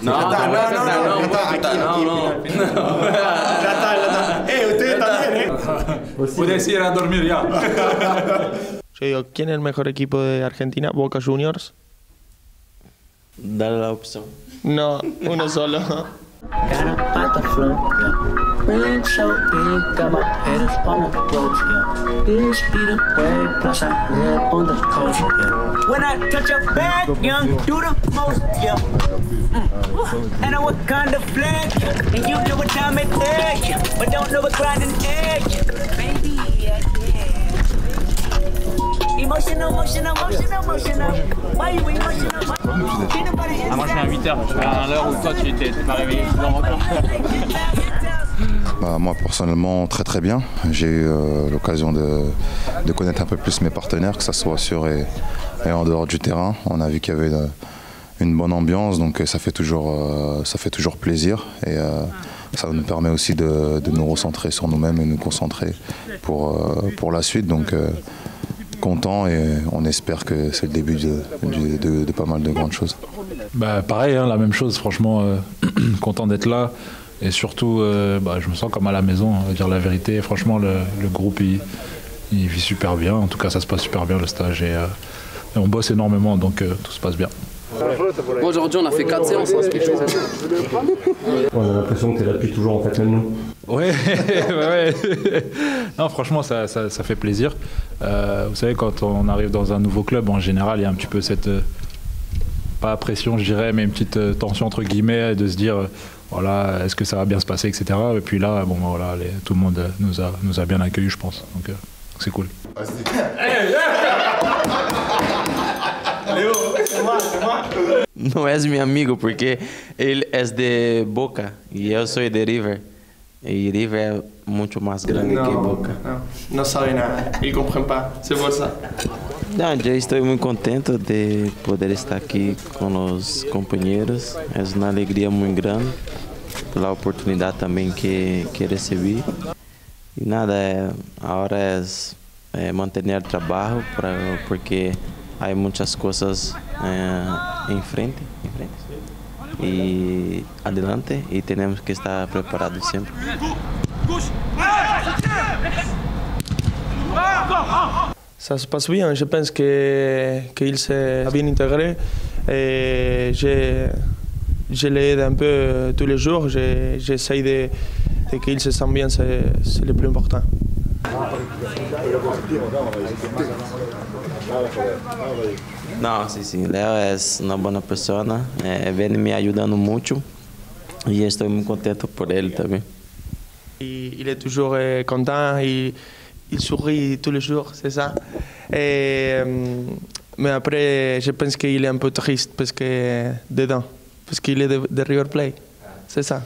No, no, ustedes también, Puedes ir a dormir ya. Yo digo, ¿quién es el mejor equipo de Argentina? Boca Juniors. Dale la opción. No, uno solo. Got a butterfly, yeah. Rain so big, got my haters on the ropes, yeah. This be the way, plus I live on the coast, yeah. When I touch a bag, young, do the most, yeah. And I what kind of flag, yeah. And you know what time it is, yeah. But don't know what grinding is, yeah. Baby, yeah, yeah. Emotional. Why you emotional? Ah, moi je viens à 8h, je viens à l'heure où toi tu m'as réveillé encore. Moi personnellement très bien. J'ai eu l'occasion de connaître un peu plus mes partenaires, que ce soit sur et en dehors du terrain. On a vu qu'il y avait une bonne ambiance, donc ça fait toujours plaisir. Et ça nous permet aussi de nous recentrer sur nous-mêmes et nous concentrer pour la suite. Donc content et on espère que c'est le début de pas mal de grandes choses. Bah, pareil, hein, la même chose, franchement, content d'être là et surtout je me sens comme à la maison, à dire la vérité. Franchement, le groupe il vit super bien, en tout cas ça se passe super bien le stage et on bosse énormément, donc tout se passe bien. Aujourd'hui on a fait 4 séances. On a l'impression que tu es là depuis toujours en fait, même nous. Ouais. Non, franchement, ça fait plaisir. Vous savez, quand on arrive dans un nouveau club, en général, il y a un petit peu cette, pas pression, je dirais, mais une petite tension entre guillemets, de se dire, voilà, est-ce que ça va bien se passer, etc. Et puis là, bon, voilà, tout le monde nous a bien accueillis, je pense. Donc c'est cool. Não és meu amigo porque ele é de Boca e eu sou de River. Y River es mucho más grande que Boca. No sabe nada, él comprende pas, c'est pour ça. Yo estoy muy contento de poder estar aquí con los compañeros. Es una alegría muy grande pela oportunidad también que recibí. Y nada, ahora es mantener el trabajo porque hay muchas cosas en frente y adelante y tenemos que estar preparados siempre. Ça se passe bien, je pense qu'il s'est bien intégré et je l'aide un peu tous les jours, j'essaye de qu'il se sente bien, c'est le plus important. Não, sim. Léo é uma boa pessoa, vem me ajudando muito e estou muito contente por ele também. Il est toujours content, il sourit tous les jours, c'est ça. Mais après, je pense qu'il est un peu triste parce qu'il est de River Plate. C'est ça.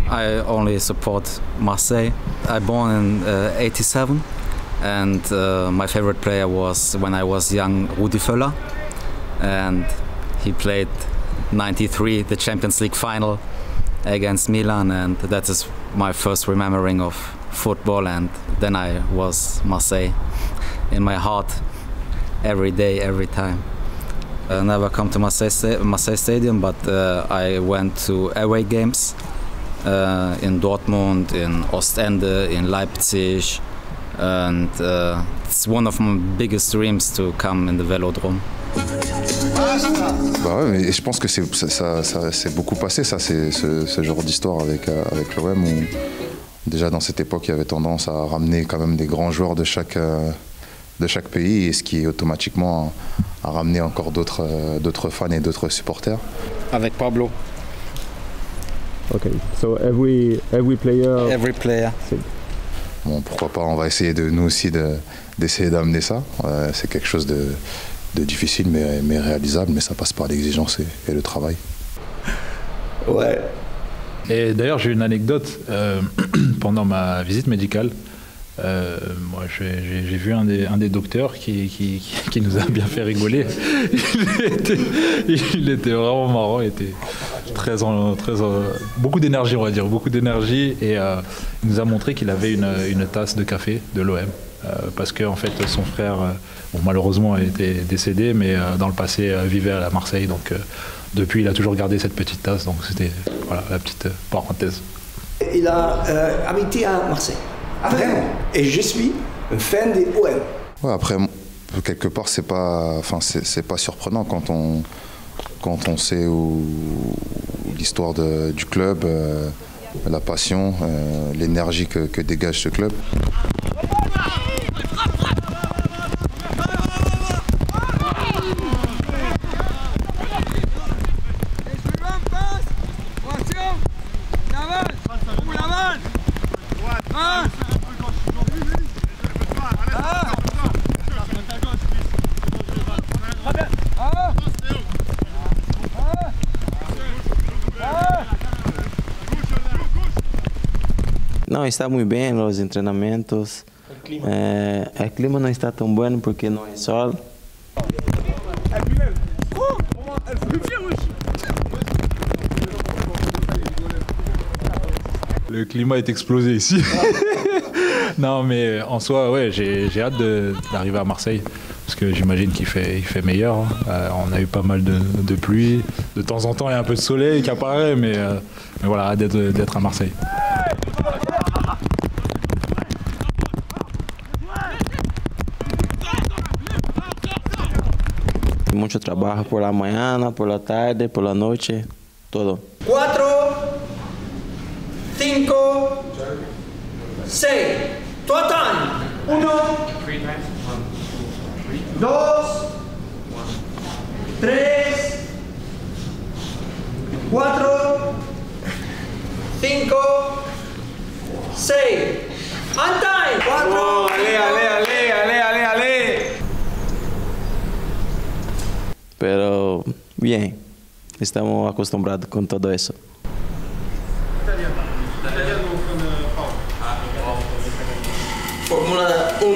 I only support Marseille. I born in '87 and my favorite player was, when I was young, Rudi Völler, and he played '93 the Champions League final against Milan, and that is my first remembering of football, and then I was Marseille in my heart every day, every time. I never come to Marseille Stadium, but I went to away games in Dortmund, in Ostende, in Leipzig, and it's one of my biggest dreams to come in the Velodrome. Bah ouais, mais je pense que ça s'est beaucoup passé, ça, c'est ce genre d'histoire avec l'OM où déjà dans cette époque il y avait tendance à ramener quand même des grands joueurs de chaque pays, et ce qui automatiquement a ramené encore d'autres fans et d'autres supporters. Avec Pablo. Okay, so every player. Every player. Bon, pourquoi pas, on va essayer nous aussi d'essayer d'amener ça. C'est quelque chose de difficile mais réalisable, mais ça passe par l'exigence et le travail. Ouais. Et d'ailleurs, j'ai une anecdote pendant ma visite médicale. Moi, j'ai vu un des docteurs qui nous a bien fait rigoler. Il était vraiment marrant, il était beaucoup d'énergie, on va dire, beaucoup d'énergie, et il nous a montré qu'il avait une tasse de café de l'OM parce que en fait son frère, malheureusement, était décédé, mais dans le passé vivait à Marseille. Donc depuis, il a toujours gardé cette petite tasse. Donc c'était la petite parenthèse. Il a habité à Marseille. Vraiment. Et je suis un fan des OM. Ouais, après, quelque part, c'est pas surprenant quand on sait l'histoire du club, la passion, l'énergie que dégage ce club. Não, está muito bem nos treinamentos. O clima não está tão bom porque não é sol. Le climat est explosé ici. Non, mais en soi, ouais, j'ai hâte d'arriver à Marseille. Parce que j'imagine qu'il fait meilleur. On a eu pas mal de pluie. De temps en temps, il y a un peu de soleil qui apparaît, mais voilà, hâte d'être à Marseille. Mucho trabajo por la mañana, por la tarde, por la noche, todo. 4, 5, 6. Toi, time. 1, 2, 3, 4, 5, 6. On time. 4. Oh, allez. Pero bien, estamos acostumbrados con todo eso. Fórmula 1.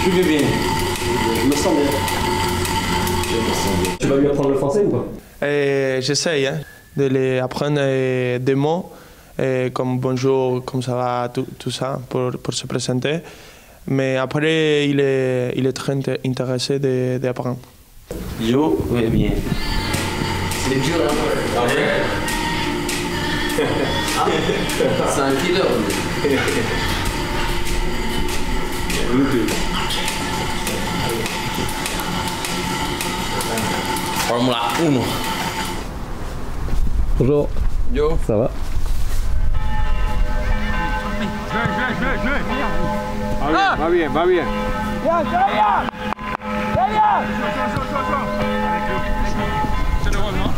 Jouez bien. Je me sens bien. Tu vas lui apprendre le français ou pas? J'essaye de lui apprendre des mots comme bonjour, comme ça va, tout ça pour se présenter. Mais après, il est très intéressé d'apprendre. Je vais bien. C'est dur à voir. C'est un killer. Formula 1. Bonjour. Yo. Ça va? Va bien. C'est le rôle, non?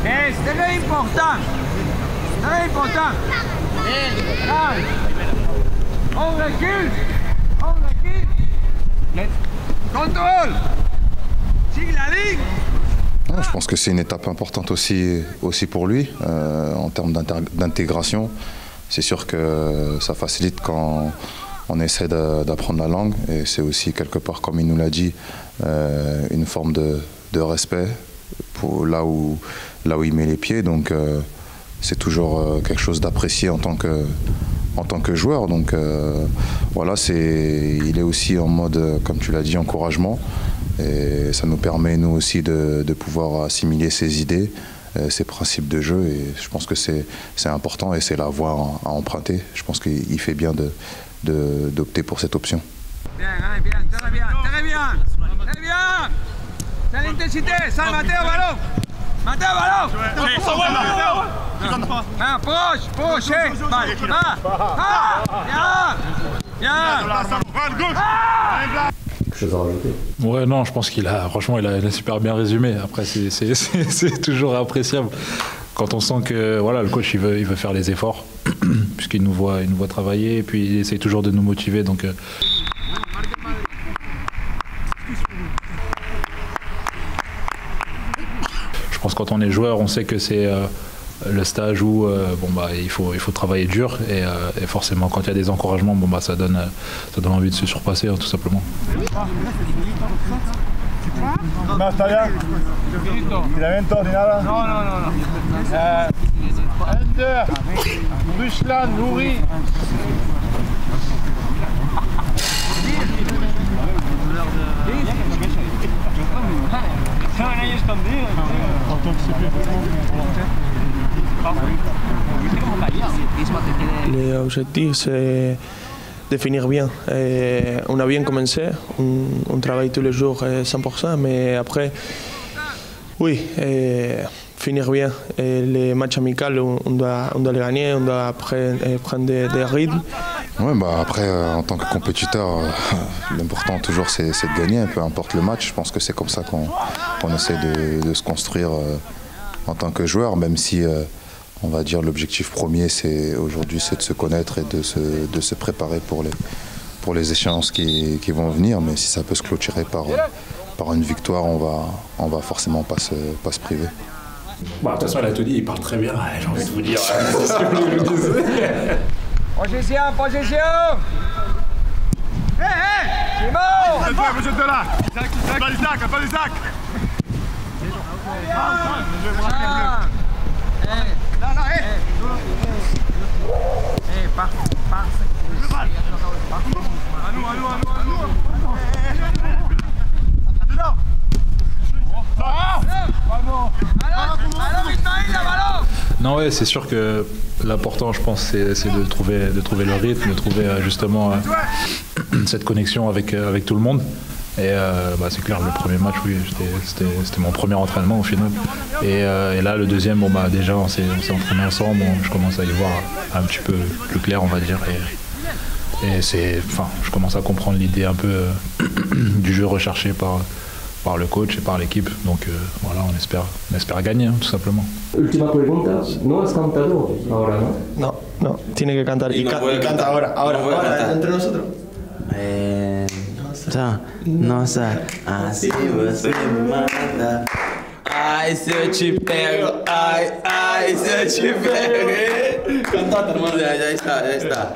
C'est très important. On recule. Contrôle. Sigue la ligne. Je pense que c'est une étape importante aussi pour lui en termes d'intégration. C'est sûr que ça facilite quand on essaie d'apprendre la langue et c'est aussi quelque part, comme il nous l'a dit, une forme de respect pour là où il met les pieds. Donc c'est toujours quelque chose d'apprécié en tant que joueur. Donc voilà, il est aussi en mode, comme tu l'as dit, encouragement. Et ça nous permet, nous aussi, de pouvoir assimiler ses idées, ses principes de jeu. Et je pense que c'est important et c'est la voie à emprunter. Je pense qu'il fait bien d'opter pour cette option. Bien, très bien. C'est l'intensité, ça, Matteo, ballon. Approche, Quelque chose à rajouter? Ouais, non, je pense qu'il a super bien résumé. Après, c'est toujours appréciable quand on sent que voilà, le coach il veut faire les efforts puisqu'il nous voit travailler et puis il essaie toujours de nous motiver. Donc je pense que quand on est joueur, on sait que c'est le stage où il faut travailler dur et forcément quand il y a des encouragements, ça donne envie de se surpasser, tout simplement. No, está bien. Tiramento ni nada. No. Ender, Ruslan, Nouri. L'objectif, c'est de finir bien. Et on a bien commencé, on travaille tous les jours 100%, mais après, oui, finir bien. Et les matchs amicaux, on doit les gagner, on doit prendre des rythmes. Ouais, après, en tant que compétiteur, l'important toujours c'est de gagner, peu importe le match. Je pense que c'est comme ça qu'on essaie de se construire en tant que joueur, même si on va dire l'objectif premier aujourd'hui c'est de se connaître et de se préparer pour les échéances qui vont venir. Mais si ça peut se clôturer par une victoire, on va forcément pas se priver. De toute façon, elle a tout dit, il parle très bien, j'ai envie de vous dire. C'est ce que je vous disais. Position. Simon! Vous êtes là. Pas Isaac. Non, ouais, c'est sûr que l'important, je pense, c'est de trouver le rythme, de trouver justement cette connexion avec tout le monde. Et c'est clair, le premier match, oui, c'était mon premier entraînement au final. Et là, le deuxième, déjà, on s'est entraîné ensemble, je commence à y voir un petit peu plus clair, on va dire. Et je commence à comprendre l'idée un peu du jeu recherché par le coach et par l'équipe. Donc voilà, on espère gagner, tout simplement. Última pregunta, no has cantado ahora, ¿no? No, tiene que cantar y canta ahora, entre nosotros. Nossa, assim você me mata. Ai, se eu te pego, ai, se eu te pego. Cantar, mano, já está.